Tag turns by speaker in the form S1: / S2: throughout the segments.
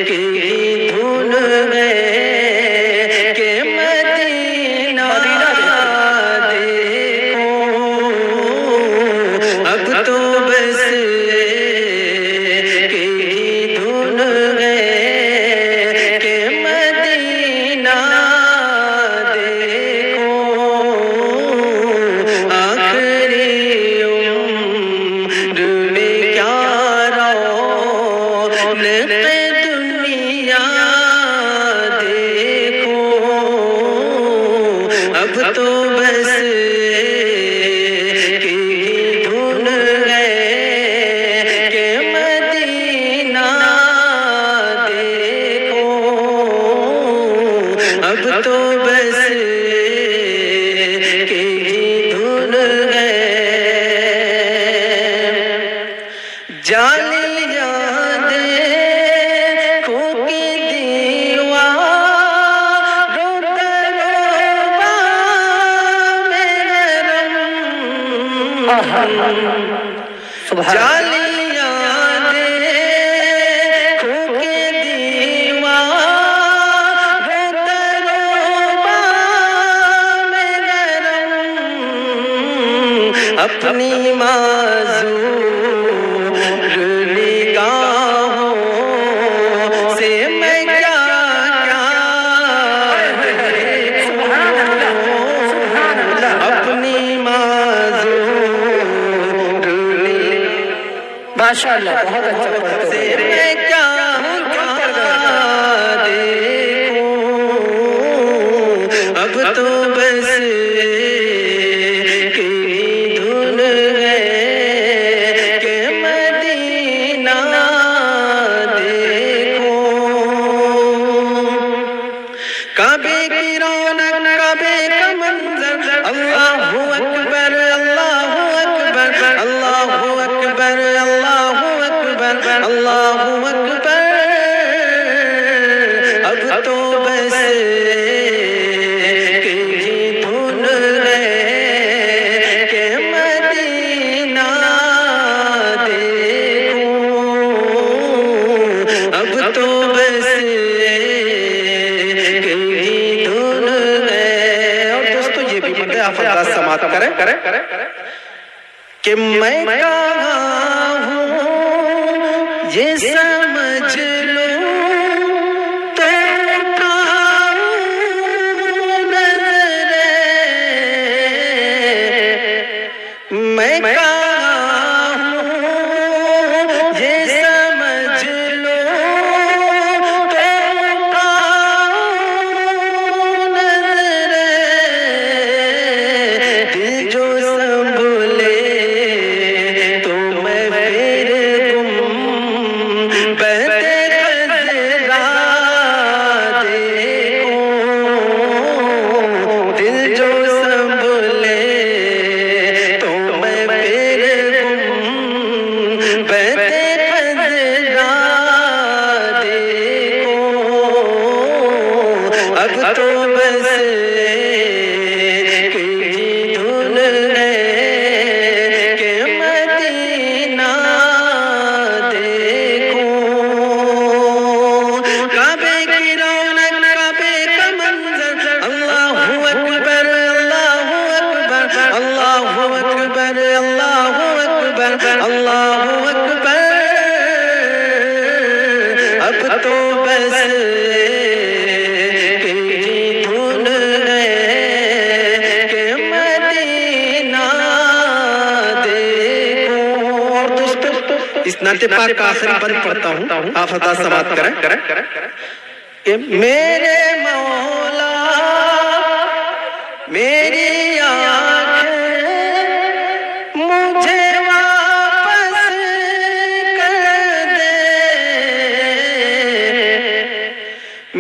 S1: کی دھن ہے کہ مدینہ دیکھو، اب تو بس کی دھن ہے کہ مدینہ دیکھو، آخری عمر میں کیا رونق دنیا دیکھو، اب تو بس کی دھن ہے کہ مدینہ دیکھو، اب تو بس کی دھن ہے، جالی یادیں کھوکی دیوار جالی یادیں کھوکی دیوار تروبا میں گرم، اپنی معذور نگاہوں سے میں کیا اپنی معذور
S2: ماشاءاللہ بہت اچھا پڑھتے ہیں۔
S1: میں کیا دیکھوں، اب تو بس کی دھن ہے کہ مدینہ دیکھو، کعبے کی رونق کعبے کا منظر، اللہ اکبر اللہ اکبر اللہ اکبر اللہ اکبر اللہ اکبر، اب تو بس کی دھن ہے کہ مدینہ دیکھو، اب تو بس کی دھن ہے۔ اور دوستو یہ بھی پتہ ہے، آپ انداز سماعت کریں کہ میں کہاں ہوں یہ سمجھ لو تو اٹھاؤں نظریں، میں کہاں ہوں یہ سمجھ لو تو اٹھاؤں نظریں، دل جو سنبھلے تو میں پھر گم بہتے خضرا دیکھوں، دل جو سنبھلے تو میں پھر گم بہتے خضرا دیکھوں، اب تو بس کی دھن ہے کہ مدینہ دیکھو، کعبے کی رونق کعبے کا منظر، اللہ اکبر اللہ اکبر اللہ اکبر اللہ اکبر اللہ اکبر، اب تو بس کی دھن ہے کہ مدینہ دیکھو۔ اور دوستو اس نعت پاک کا آخری بند پڑھتا ہوں، آپ حضرات سماعت کریں کہ میرے مولا میری آنکھیں مجھے واپس کر دے،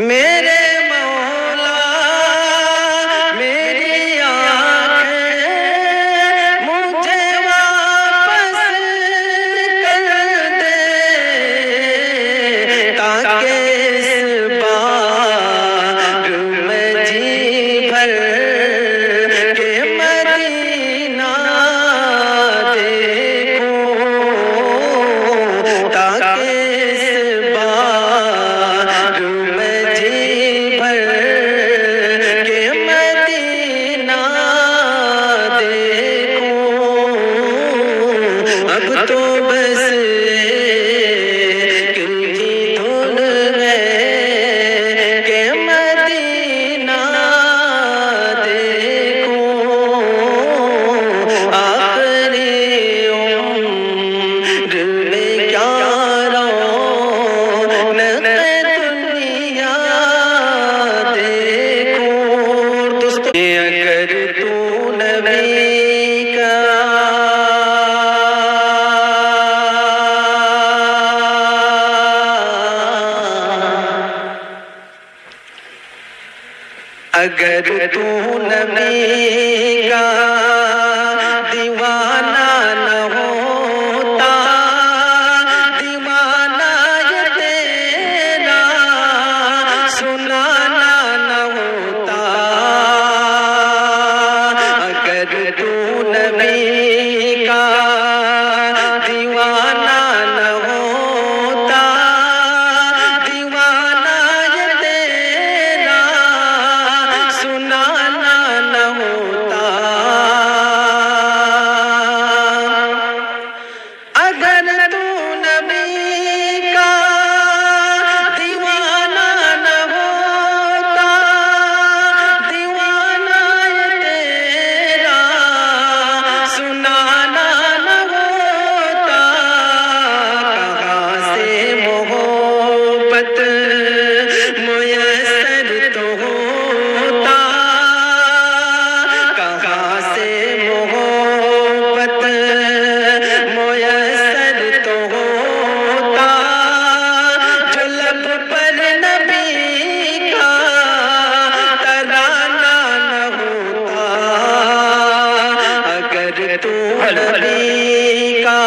S1: میرے مولا میری آنکھیں مجھے واپس کر دے، تاکہ اس بار میں جی بھر کے بس ایک ہی دھن ہے کہ مدینہ دیکھوں، آخری عمر میں کیا رونق دنیا دیکھوں۔ دوستو اگر تو نبی کا اگر تو نبی کا دیوانہ نہ ہوتا، دیوانہ یہ تیرا سنانا نہ ہوتا، اگر تو نبی کا دیوانہ نہ ہوتا، دیوانہ یہ تیرا سنانا نہ ہوتا، اگر تو نبی کا دیوانہ نہ ہوتا، دیوانہ یہ تیرا سنانا نہ ہوتا، کہاں سے محبت میسر تو ہوتا، کہاں سے محبت میسر تو ہوتا، جو لب پر نبی کا ترانہ نہ ہوتا، اگر تو نبی کا